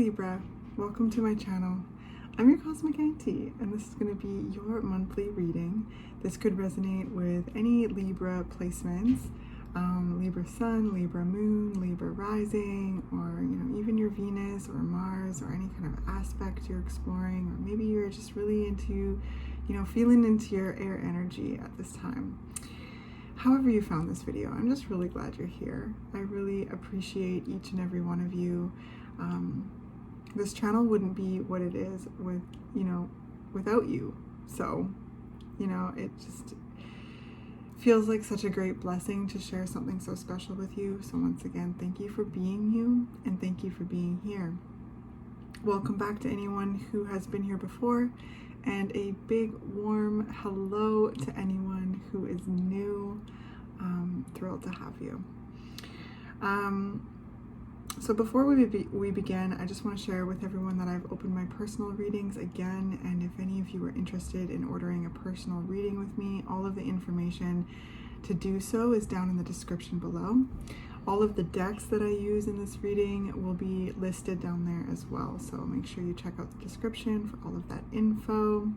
Libra, welcome to my channel. I'm your Cosmic Auntie, and this is going to be your monthly reading. This could resonate with any Libra placements, Libra Sun, Libra Moon, Libra Rising, or even your Venus or Mars, or any kind of aspect you're exploring, or maybe you're just really into, feeling into your air energy at this time. However you found this video, I'm just really glad you're here. I really appreciate each and every one of you. This channel wouldn't be what it is without you. So, it just feels like such a great blessing to share something so special with you. So once again, thank you for being you, and thank you for being here. Welcome back to anyone who has been here before, and a big warm hello to anyone who is new. Thrilled to have you. So before we begin, I just want to share with everyone that I've opened my personal readings again, and if any of you are interested in ordering a personal reading with me, all of the information to do so is down in the description below. All of the decks that I use in this reading will be listed down there as well, so make sure you check out the description for all of that info.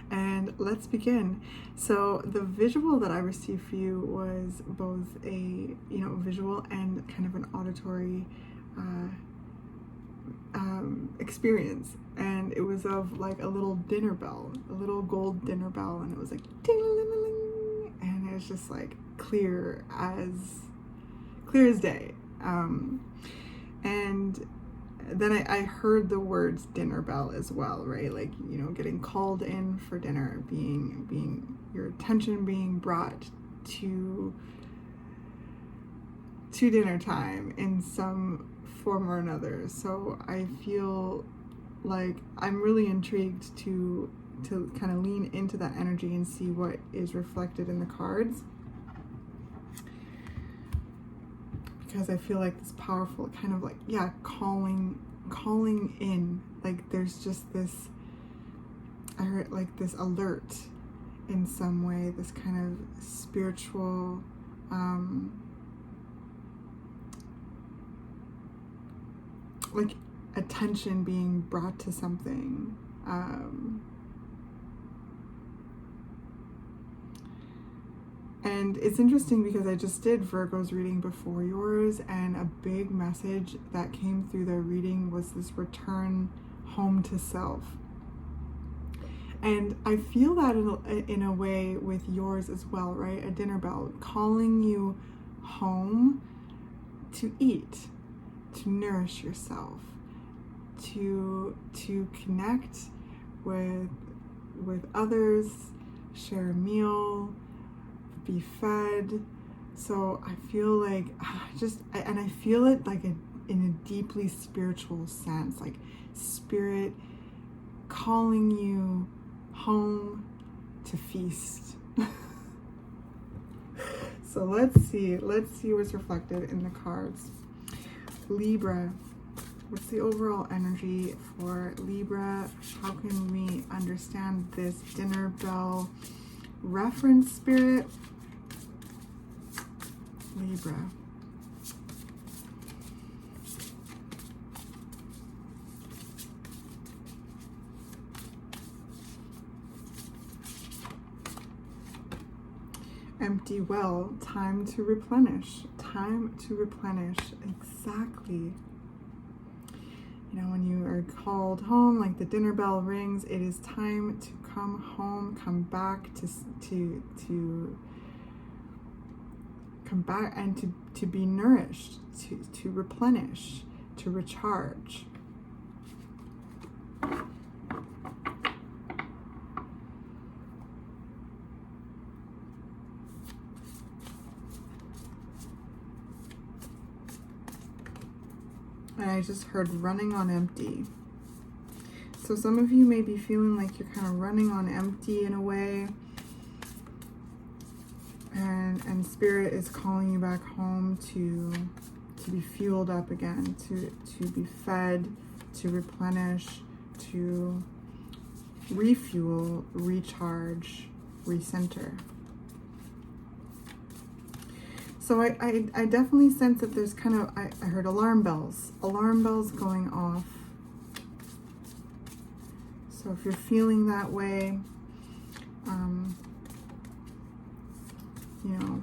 And let's begin. So the visual that I received for you was both a visual and kind of an auditory experience, and it was of like a little dinner bell, a little gold dinner bell, and it was like ding-a-ling-a-ling, and it was just like clear as day. And then I heard the words dinner bell as well, right? Like, getting called in for dinner, being your attention being brought to dinner time in some form or another. So I feel like I'm really intrigued to kind of lean into that energy and see what is reflected in the cards, because I feel like this powerful kind of like, calling in, like there's just this, I heard like this alert in some way, this kind of spiritual, like attention being brought to something. And it's interesting because I just did Virgo's reading before yours, and a big message that came through their reading was this return home to self. And I feel that in a way with yours as well, right? A dinner bell calling you home to eat, to nourish yourself, to connect with others, share a meal, be fed. So I feel like and I feel it like in a deeply spiritual sense, like spirit calling you home to feast. So let's see what's reflected in the cards. Libra, what's the overall energy for Libra? How can we understand this dinner bell reference, spirit? Libra. Empty well, time to replenish. Time to replenish, exactly. When you are called home, like the dinner bell rings, it is time to come home, come back to come back and to be nourished, to replenish, to recharge. And I just heard running on empty. So some of you may be feeling like you're kind of running on empty in a way. And spirit is calling you back home to be fueled up again, to be fed, to replenish, to refuel, recharge, recenter. So I definitely sense that there's kind of, I heard alarm bells going off. So if you're feeling that way, you know,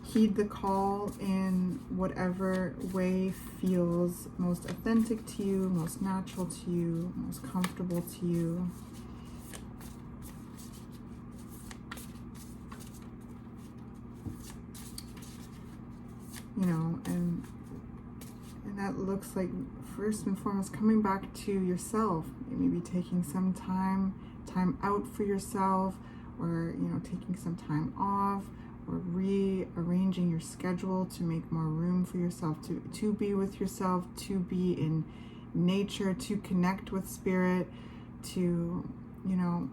heed the call in whatever way feels most authentic to you, most natural to you, most comfortable to you. You know, and that looks like, first and foremost, coming back to yourself. Maybe taking some time out for yourself, or, you know, taking some time off, or rearranging your schedule to make more room for yourself, to be with yourself, to be in nature, to connect with spirit, to, you know,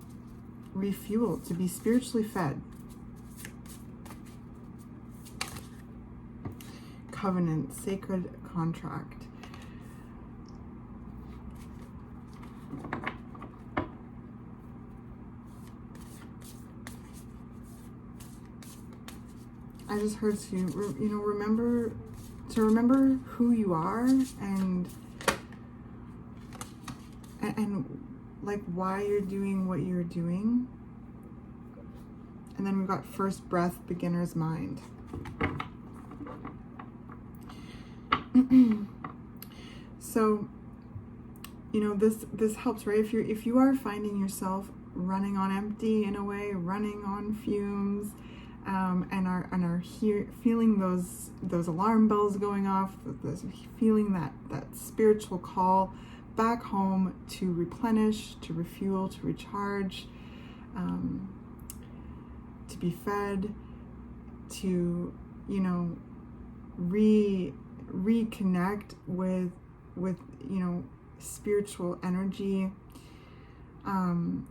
refuel, to be spiritually fed. Covenant, sacred contract. I just heard to, you know, remember who you are, and like why you're doing what you're doing. And then we've got first breath, beginner's mind. So, you know, this helps, right? If you are finding yourself running on empty in a way, running on fumes, and are here feeling those alarm bells going off, feeling that spiritual call back home to replenish, to refuel, to recharge, to be fed, to, you know, reconnect with you know, spiritual energy, and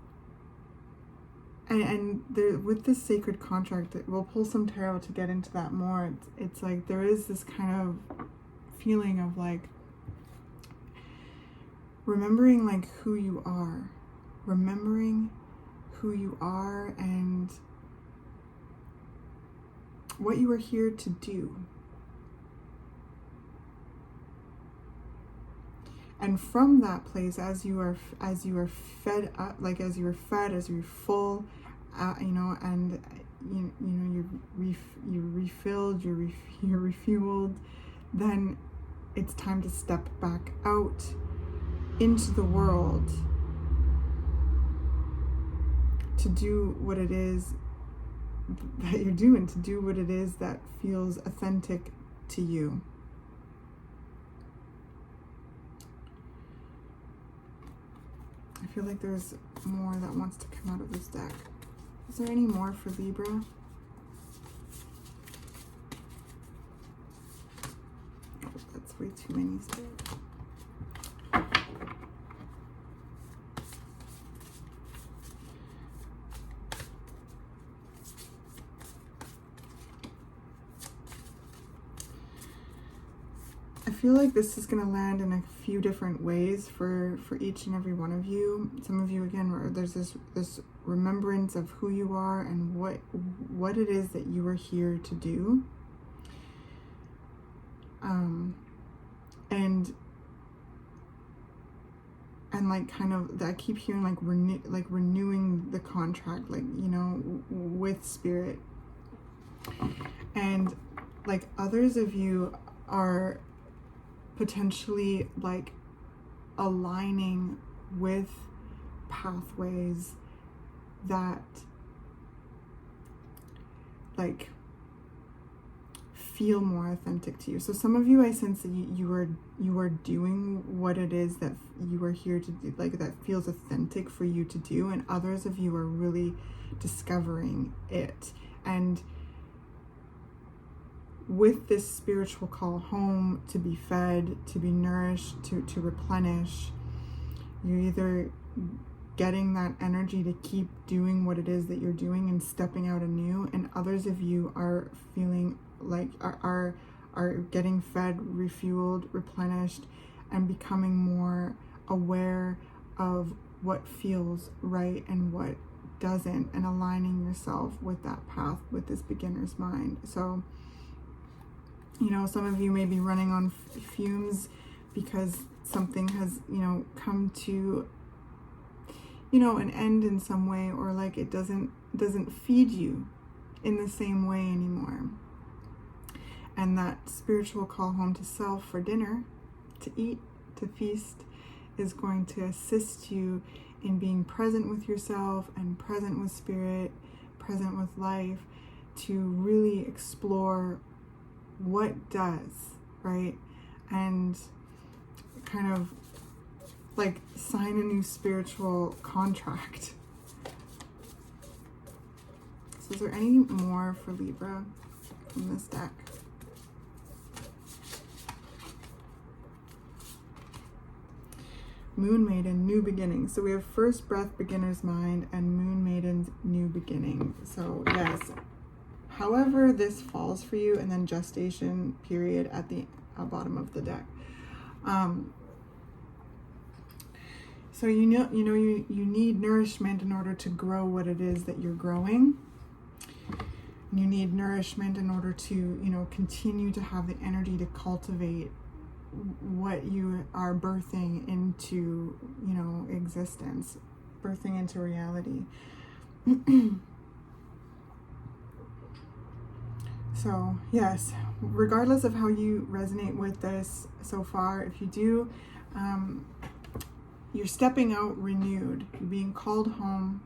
there, with this sacred contract, we'll pull some tarot to get into that more. It's like there is this kind of feeling of like remembering like who you are, and what you are here to do. And from that place, as you are fed up, like as you're fed, as you're full, you know, and you know you're refilled, you're refueled, then it's time to step back out into the world to do what it is that you're doing, to do what it is that feels authentic to you. I feel like there's more that wants to come out of this deck. Is there any more for Libra? Oh, that's way too many, Spirit. I feel like this is going to land in a few different ways for each and every one of you. Some of you, again, there's this remembrance of who you are and what it is that you are here to do. And like kind of, I keep hearing like renewing the contract, like, you know, with spirit. And like others of you are potentially like aligning with pathways that like feel more authentic to you. So some of you, I sense that you are doing what it is that you are here to do, like that feels authentic for you to do, and others of you are really discovering it. And with this spiritual call home, to be fed, to be nourished, to replenish, you're either getting that energy to keep doing what it is that you're doing and stepping out anew, and others of you are feeling like are getting fed, refueled, replenished, and becoming more aware of what feels right and what doesn't, and aligning yourself with that path, with this beginner's mind. So You know, some of you may be running on fumes because something has, you know, come to, you know, an end in some way, or like it doesn't feed you in the same way anymore. And that spiritual call home to self for dinner, to eat, to feast, is going to assist you in being present with yourself and present with spirit, present with life, to really explore what does, right? And kind of like sign a new spiritual contract. So is there any more for Libra from this deck? Moon Maiden, new beginning. So we have first breath, beginner's mind, and Moon Maiden's new beginning. So yes, however this falls for you, and then gestation period at the bottom of the deck. So you need nourishment in order to grow what it is that you're growing. You need nourishment in order to, you know, continue to have the energy to cultivate what you are birthing into, you know, existence, birthing into reality. So yes, regardless of how you resonate with this so far, if you do, you're stepping out renewed, you're being called home.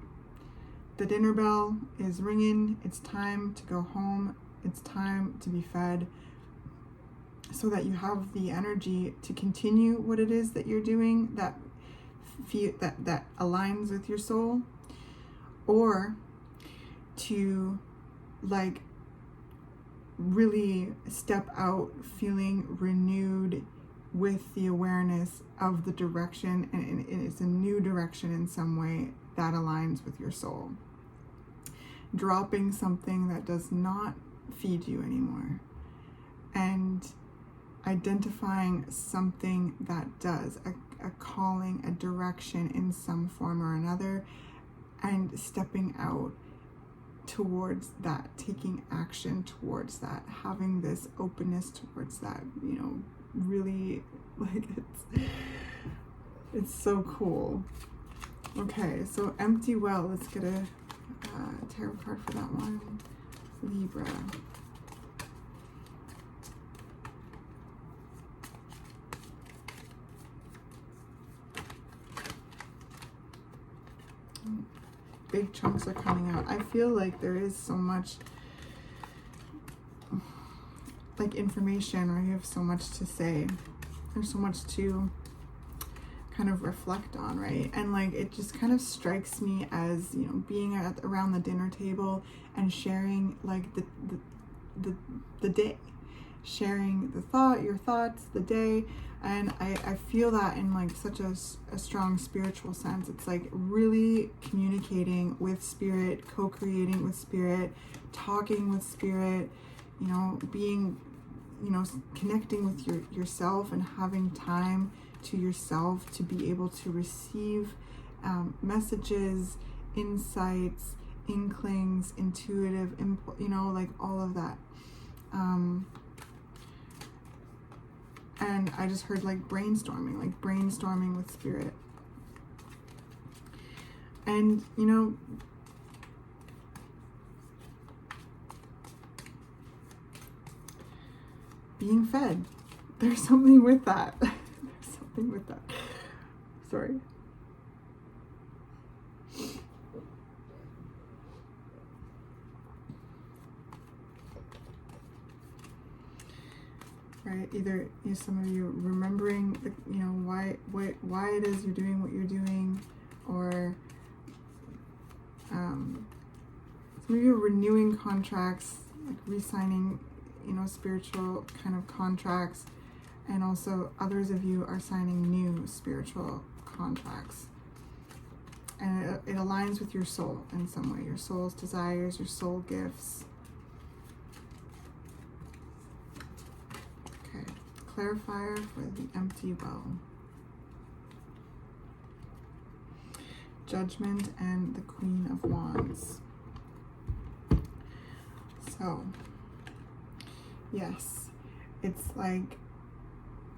The dinner bell is ringing. It's time to go home. It's time to be fed, so that you have the energy to continue what it is that you're doing that aligns with your soul, or to like really step out feeling renewed with the awareness of the direction, and it's a new direction in some way that aligns with your soul. Dropping something that does not feed you anymore, and identifying something that does, a calling, a direction in some form or another, and stepping out towards that, taking action towards that, having this openness towards that, you know, really, like, it's so cool. Okay, so empty well, let's get a tarot card for that one. Libra. Big chunks are coming out. I feel like there is so much like information, or you have so much to say. There's so much to kind of reflect on, right? And like it just kind of strikes me as, you know, being around the dinner table and sharing like the day, sharing your thoughts, the day. And I feel that in like such a strong spiritual sense. It's like really communicating with spirit, co-creating with spirit, talking with spirit, you know, being, you know, connecting with yourself and having time to yourself to be able to receive messages, insights, inklings, intuitive, you know, like all of that. And I just heard like brainstorming with spirit. And, you know, being fed. There's something with that. There's something with that. Sorry. Right, either, you know, some of you remembering, you know, why it is you're doing what you're doing, or some of you are renewing contracts, like re-signing, you know, spiritual kind of contracts, and also others of you are signing new spiritual contracts, and it aligns with your soul in some way, your soul's desires, your soul gifts. Clarifier for the empty well. Judgment and the Queen of Wands. So, yes, it's like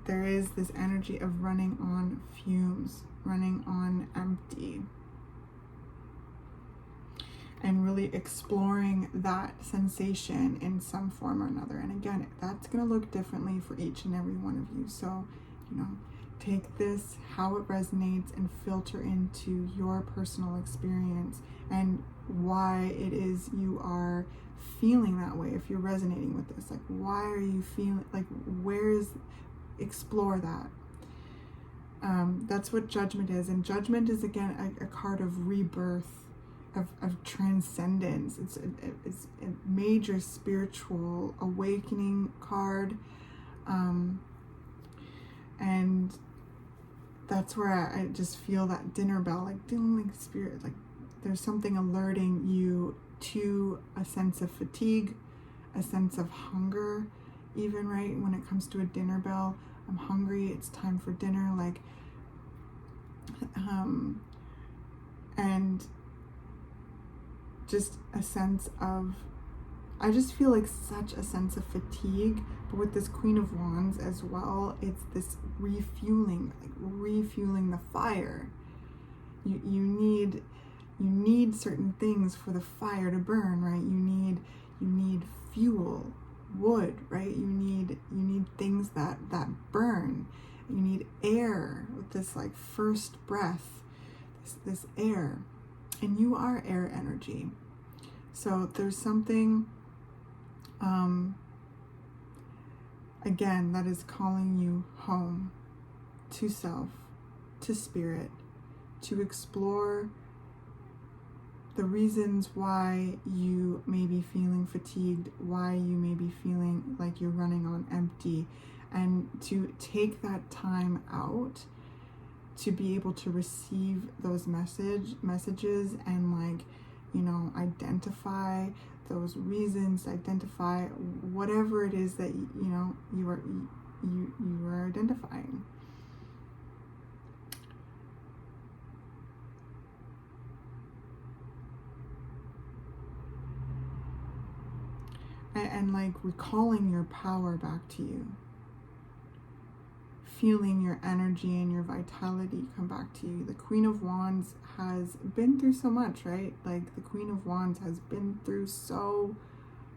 there is this energy of running on fumes, running on empty, and really exploring that sensation in some form or another. And again, that's going to look differently for each and every one of you. So, take this, how it resonates, and filter into your personal experience and why it is you are feeling that way. If you're resonating with this, like, why are you feeling, like, explore that. That's what Judgment is. And Judgment is, again, a card of rebirth, of transcendence. It's a major spiritual awakening card. And that's where I just feel that dinner bell, like, ding, like, spirit, like there's something alerting you to a sense of fatigue, a sense of hunger, even, right? When it comes to a dinner bell, I'm hungry, it's time for dinner, like, and just a sense of, I just feel like such a sense of fatigue. But with this Queen of Wands as well, it's this refueling, like refueling the fire. You need certain things for the fire to burn, right? You need fuel, wood, right? You need things that burn. You need air with this, like, first breath, this air. And you are air energy. So there's something, again, that is calling you home, to self, to spirit, to explore the reasons why you may be feeling fatigued, why you may be feeling like you're running on empty, and to take that time out to be able to receive those messages and, like, identify those reasons, identify whatever it is that you are identifying. And like recalling your power back to you, feeling your energy and your vitality come back to you. The Queen of Wands has been through so much, right? Like, the Queen of Wands has been through so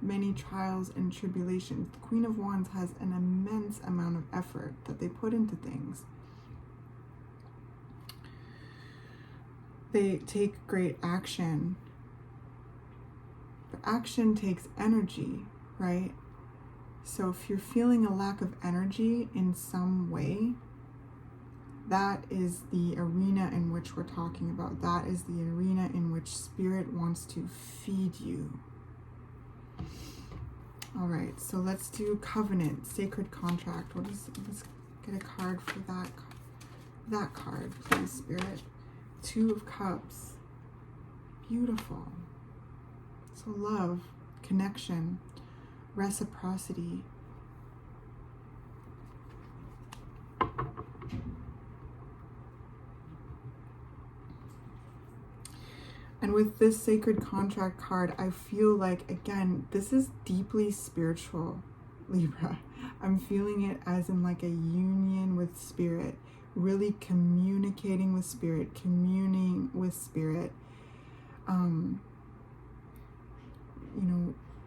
many trials and tribulations. The Queen of Wands has an immense amount of effort that they put into things. They take great action. But action takes energy, right? So if you're feeling a lack of energy in some way, that is the arena in which we're talking about. That is the arena in which Spirit wants to feed you. All right, so let's do Covenant, Sacred Contract. Let's get a card for that card, please, Spirit. Two of Cups. Beautiful. So love, connection, reciprocity. And with this Sacred Contract card, I feel like, again, this is deeply spiritual, Libra. I'm feeling it as in like a union with Spirit, really communicating with Spirit, communing with Spirit,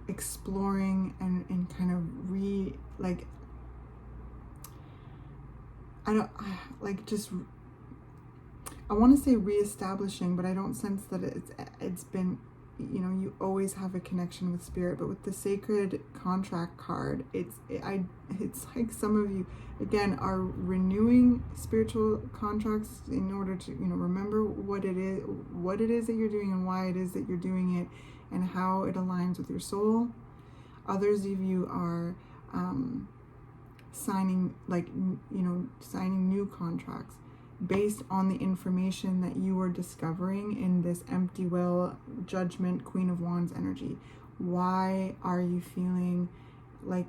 exploring and kind of I want to say reestablishing, but I don't sense that it's been, you always have a connection with Spirit. But with the Sacred Contract card, it's like some of you, again, are renewing spiritual contracts in order to, remember what it is that you're doing and why it is that you're doing it and how it aligns with your soul. Others of you are signing new contracts based on the information that you are discovering in this empty well, Judgment, Queen of Wands energy. Why are you feeling like,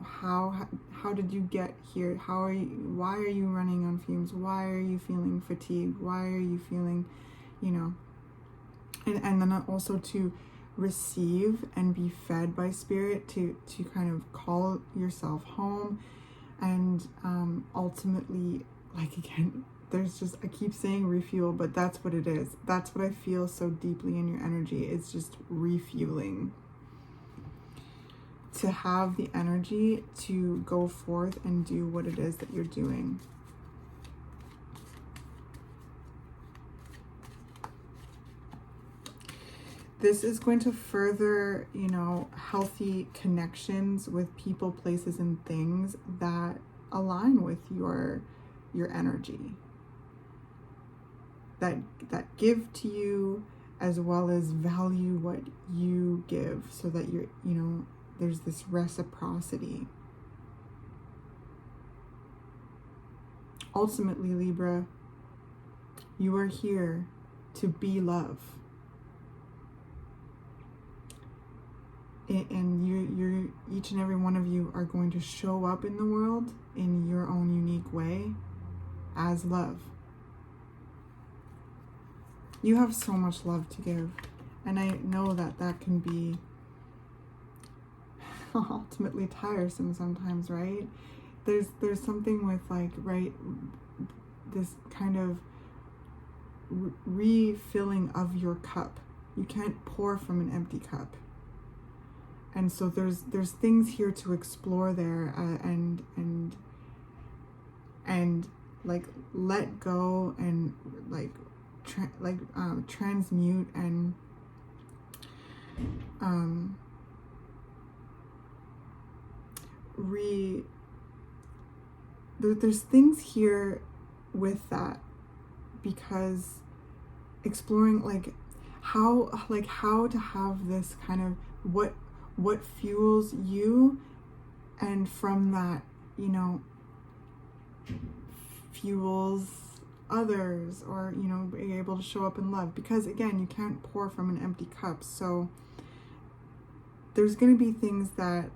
how did you get here? Why are you running on fumes? Why are you feeling fatigued? Why are you feeling, and then also to receive and be fed by spirit, to kind of call yourself home. And ultimately, like, again, there's just, I keep saying refuel, but that's what it is. That's what I feel so deeply in your energy. It's just refueling. To have the energy to go forth and do what it is that you're doing. This is going to further, you know, healthy connections with people, places, and things that align with your energy. That give to you, as well as value what you give, so that you're, you know, there's this reciprocity. Ultimately, Libra, you are here to be love. And you're each and every one of you are going to show up in the world in your own unique way as love. You have so much love to give, and I know that that can be ultimately tiresome sometimes, right? There's something with, like, right, this kind of refilling of your cup. You can't pour from an empty cup. And so there's things here to explore there, and like let go, and like transmute, and there's things here with that, because exploring like how to have this kind of what fuels you, and from that, you know, fuels others, or, you know, being able to show up in love, because again, you can't pour from an empty cup. So there's going to be things that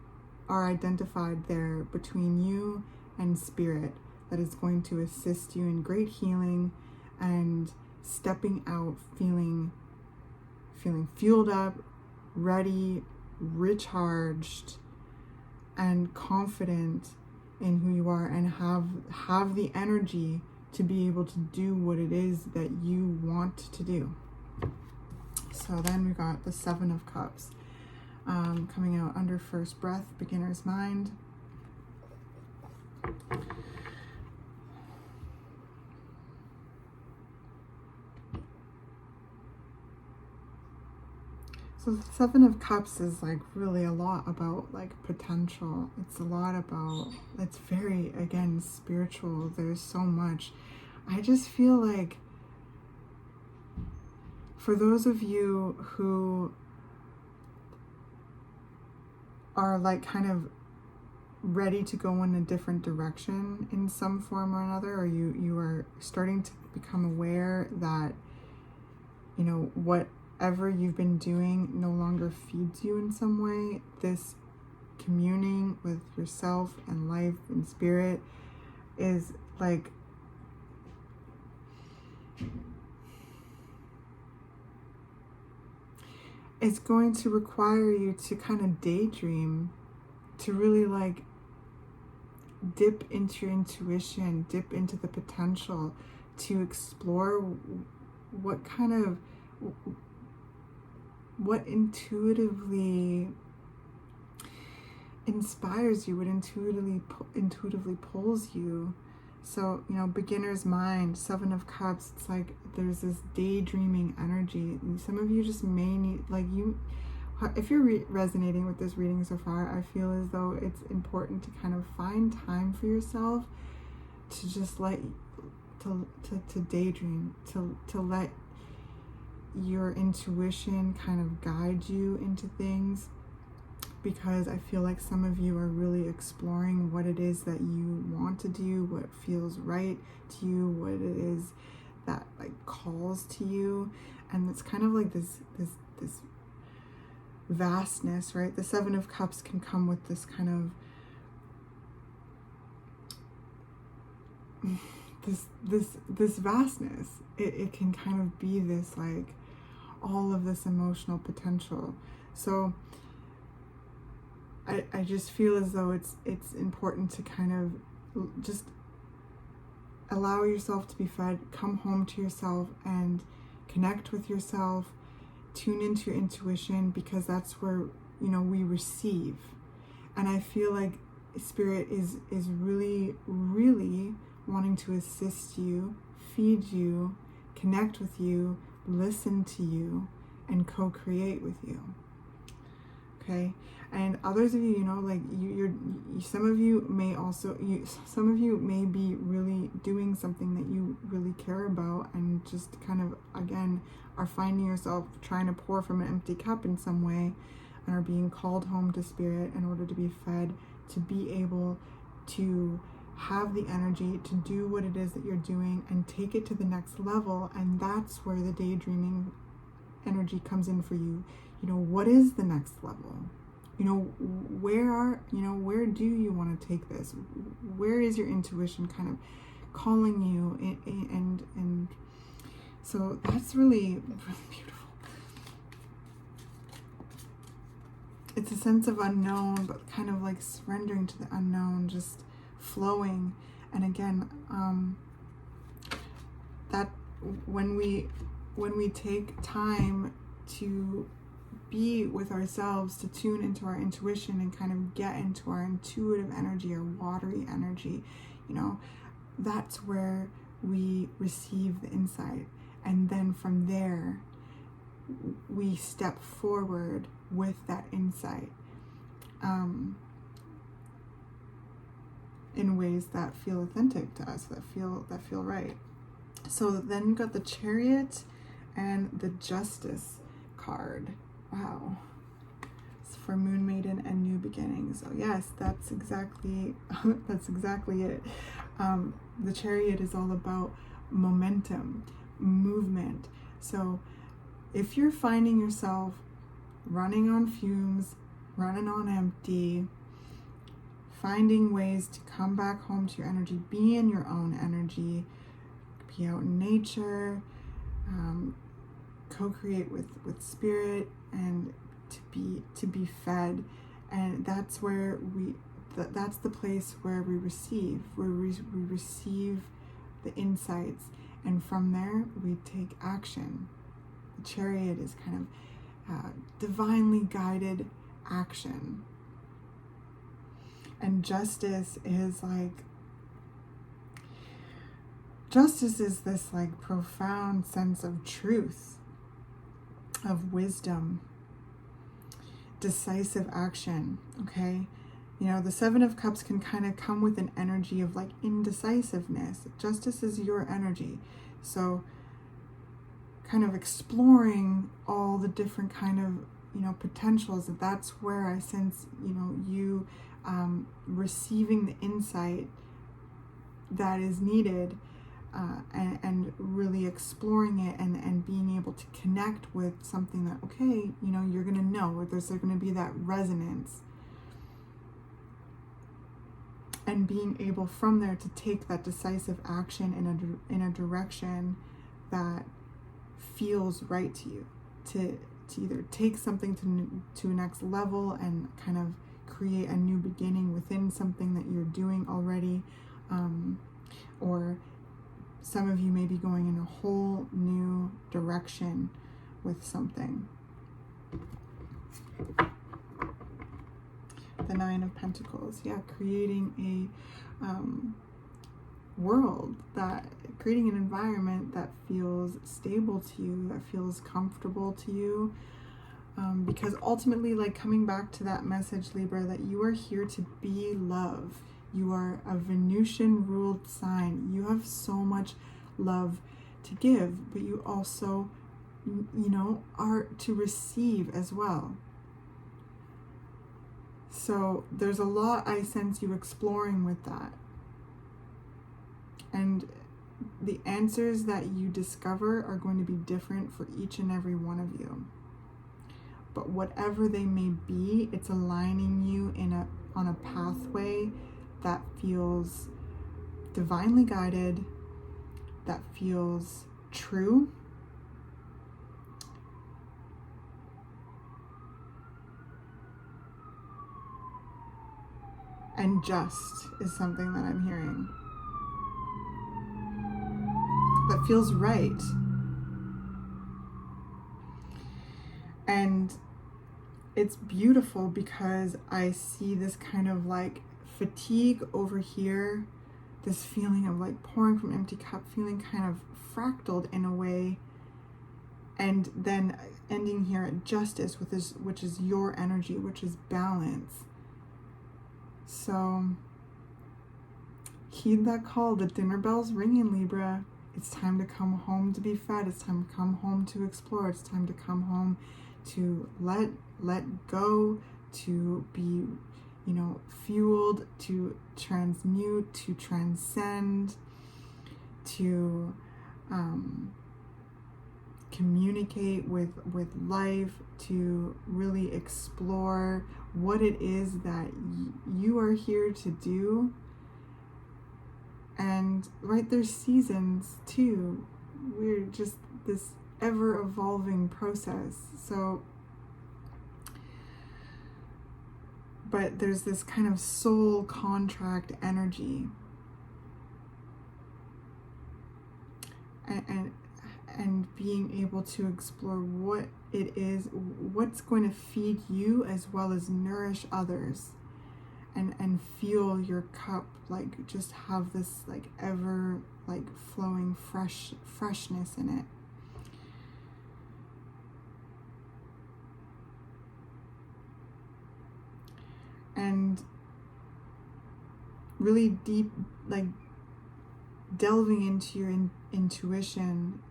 are identified there between you and spirit that is going to assist you in great healing and stepping out feeling fueled up, ready, recharged, and confident in who you are, and have the energy to be able to do what it is that you want to do. So then we got the Seven of Cups coming out under first breath, beginner's mind. So the Seven of Cups is like really a lot about like potential. It's a lot about, it's very, again, spiritual. There's so much. I just feel like for those of you who are like kind of ready to go in a different direction in some form or another, or you are starting to become aware that, you know, whatever you've been doing no longer feeds you in some way, this communing with yourself and life and spirit is like, it's going to require you to kind of daydream, to really like dip into your intuition, dip into the potential, to explore what intuitively inspires you, what intuitively pulls you. So, you know, beginner's mind, Seven of Cups, it's like there's this daydreaming energy. And some of you just may need, like, you, if you're resonating with this reading so far, I feel as though it's important to kind of find time for yourself to just let, to daydream, to let your intuition kind of guide you into things, because I feel like some of you are really exploring what it is that you want to do, what feels right to you, what it is that like calls to you. And it's kind of like this vastness, right? The Seven of Cups can come with this kind of this vastness. It can kind of be this like, all of this emotional potential. So I just feel as though it's important to kind of just allow yourself to be fed, come home to yourself and connect with yourself, tune into your intuition, because that's where, you know, we receive. And I feel like Spirit is really, really wanting to assist you, feed you, connect with you, listen to you, and co-create with you. Okay? And others of you, you know, like some of you may be really doing something that you really care about, and just kind of, again, are finding yourself trying to pour from an empty cup in some way, and are being called home to Spirit in order to be fed, to be able to have the energy to do what it is that you're doing and take it to the next level. And that's where the daydreaming energy comes in for you. You know, what is the next level? You know, where do you want to take this? Where is your intuition kind of calling you? And so that's really, really beautiful. It's a sense of unknown, but kind of like surrendering to the unknown, just flowing. And again, that when we take time to be with ourselves, to tune into our intuition and kind of get into our intuitive energy, or watery energy, you know, that's where we receive the insight. And then from there, we step forward with that insight in ways that feel authentic to us, that feel right. So then you got the Chariot and the Justice card. Wow. It's for Moon Maiden and New Beginnings. So yes, that's exactly it. The Chariot is all about momentum, movement. So if you're finding yourself running on fumes, running on empty, finding ways to come back home to your energy, be in your own energy, be out in nature, co-create with Spirit, and to be fed. And that's where that's the place where we receive, we receive the insights, and from there we take action. The Chariot is kind of divinely guided action, and Justice is this like profound sense of truth, of wisdom, decisive action. Okay, you know, the Seven of Cups can kind of come with an energy of like indecisiveness. Justice is your energy, so kind of exploring all the different kind of, you know, potentials. That's where I sense, you know, you receiving the insight that is needed, and really exploring it, and being able to connect with something that, okay, you know, you're gonna know, there's gonna be that resonance, and being able from there to take that decisive action in a direction that feels right to you, to either take something to a next level and kind of create a new beginning within something that you're doing already, or some of you may be going in a whole new direction with something. The Nine of Pentacles, yeah, creating a creating an environment that feels stable to you, that feels comfortable to you, because ultimately, like, coming back to that message, Libra, that you are here to be love. You are a Venusian ruled sign. You have so much love to give, but you also, you know, are to receive as well. So there's a lot I sense you exploring with that. And the answers that you discover are going to be different for each and every one of you. But whatever they may be, it's aligning you on a pathway that feels divinely guided, that feels true, feeling just is something that I'm hearing. That feels right. And it's beautiful because I see this kind of like fatigue over here, this feeling of like pouring from an empty cup, feeling kind of fractaled in a way, and then ending here at justice, with this, which is your energy, which is balance. So heed that call. The dinner bell's ringing, Libra. It's time to come home to be fed. It's time to come home to explore. It's time to come home to let go, to be, fueled, to transmute, to transcend, to communicate with life, to really explore what it is that you are here to do. And right, there's seasons too. We're just this ever evolving process. So, but there's this kind of soul contract energy. And being able to explore what it is, what's going to feed you as well as nourish others, and feel your cup like just have this like ever like flowing freshness in it. And really deep, like delving into your intuition,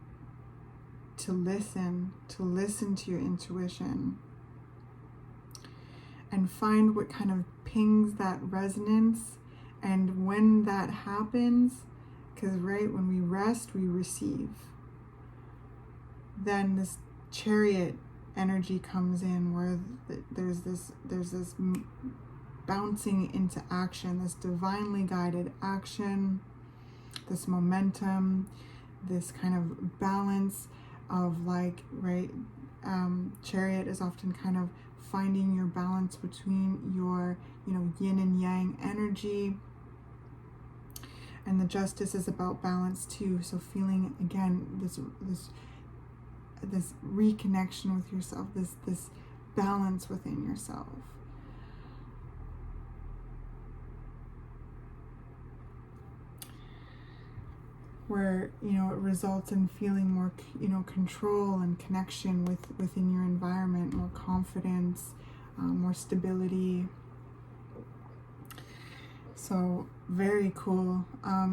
to listen to your intuition and find what kind of pings that resonance. And when that happens, because right, when we rest, we receive. Then this Chariot energy comes in, where there's this bouncing into action, this divinely guided action, this momentum, this kind of balance of like, right, Chariot is often kind of finding your balance between your, yin and yang energy. And the Justice is about balance too. So feeling again this reconnection with yourself, this balance within yourself. Where, it results in feeling more, control and connection within your environment, more confidence, more stability. So very cool.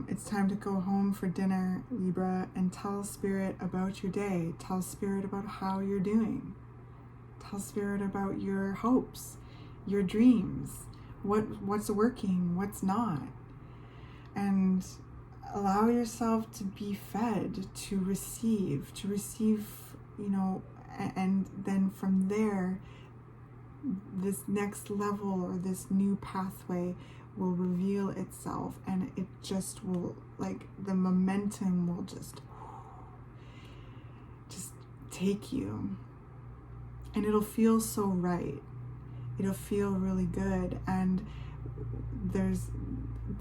It's time to go home for dinner, Libra, and tell Spirit about your day. Tell Spirit about how you're doing. Tell Spirit about your hopes, your dreams, what's working, what's not. And allow yourself to be fed, to receive, and then from there, this next level or this new pathway will reveal itself, and it just will, like, the momentum will just take you, and it'll feel so right. It'll feel really good, and there's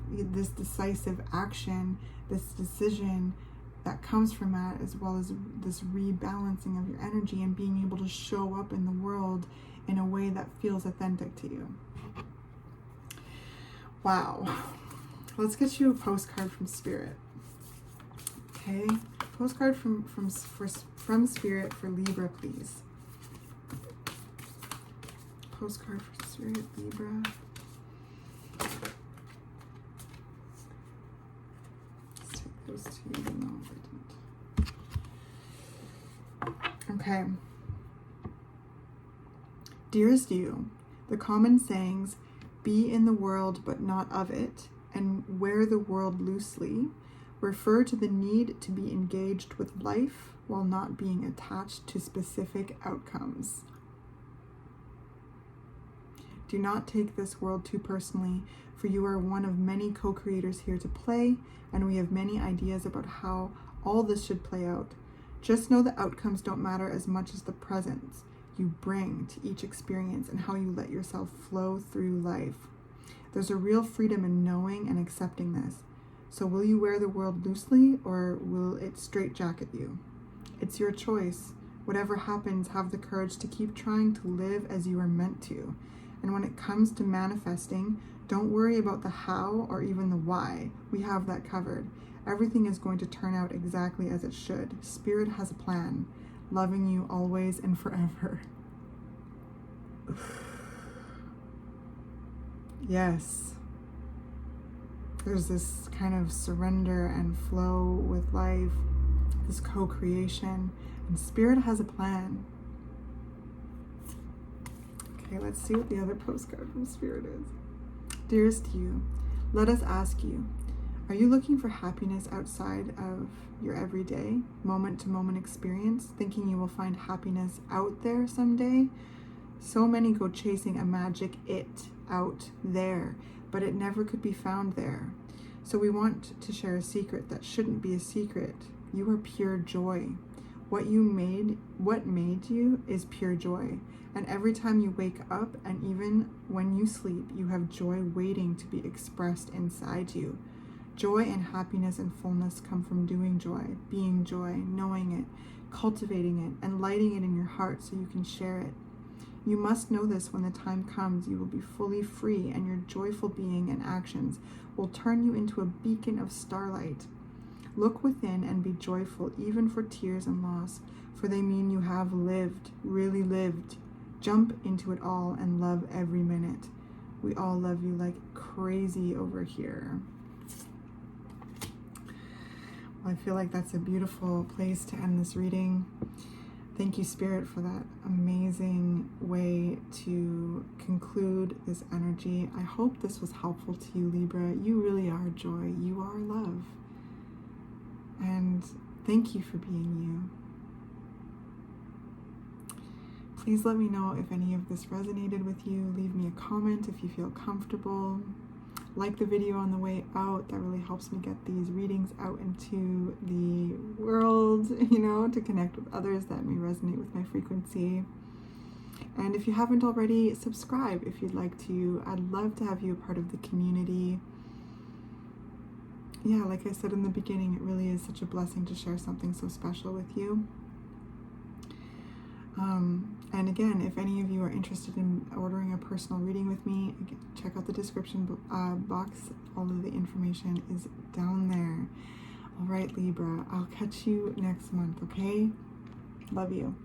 this decisive action, this decision that comes from that, as well as this rebalancing of your energy and being able to show up in the world in a way that feels authentic to you. Wow. Let's get you a postcard from Spirit. Okay, postcard from Spirit for Libra, please. Postcard for Spirit, Libra. Let's take those two, even though I didn't. Okay. Dearest you, the common sayings, be in the world but not of it, and wear the world loosely, refer to the need to be engaged with life while not being attached to specific outcomes. Do not take this world too personally, for you are one of many co-creators here to play, and we have many ideas about how all this should play out. Just know the outcomes don't matter as much as the presence you bring to each experience and how you let yourself flow through life. There's a real freedom in knowing and accepting this. So will you wear the world loosely, or will it straitjacket you? It's your choice. Whatever happens, have the courage to keep trying to live as you are meant to. And when it comes to manifesting, don't worry about the how or even the why. We have that covered. Everything is going to turn out exactly as it should. Spirit has a plan. Loving you always and forever. Yes. There's this kind of surrender and flow with life, this co-creation, and Spirit has a plan. Okay, let's see what the other postcard from Spirit is. Dearest you, let us ask you, are you looking for happiness outside of your everyday, moment-to-moment experience, thinking you will find happiness out there someday? So many go chasing a magic it out there, but it never could be found there. So we want to share a secret that shouldn't be a secret. You are pure joy. What made you is pure joy. And every time you wake up, and even when you sleep, you have joy waiting to be expressed inside you. Joy and happiness and fullness come from doing joy, being joy, knowing it, cultivating it, and lighting it in your heart so you can share it. You must know this when the time comes. You will be fully free, and your joyful being and actions will turn you into a beacon of starlight. Look within and be joyful, even for tears and loss, for they mean you have lived, really lived. Jump into it all and love every minute. We all love you like crazy over here. Well, I feel like that's a beautiful place to end this reading. Thank you, Spirit, for that amazing way to conclude this energy. I hope this was helpful to you, Libra. You really are joy. You are love. And thank you for being you. Please let me know if any of this resonated with you. Leave me a comment if you feel comfortable. Like the video on the way out. That really helps me get these readings out into the world, to connect with others that may resonate with my frequency. And if you haven't already, subscribe if you'd like to. I'd love to have you a part of the community. Yeah, like I said in the beginning, it really is such a blessing to share something so special with you. And again, if any of you are interested in ordering a personal reading with me, check out the description box. All of the information is down there. All right, Libra, I'll catch you next month, okay? Love you.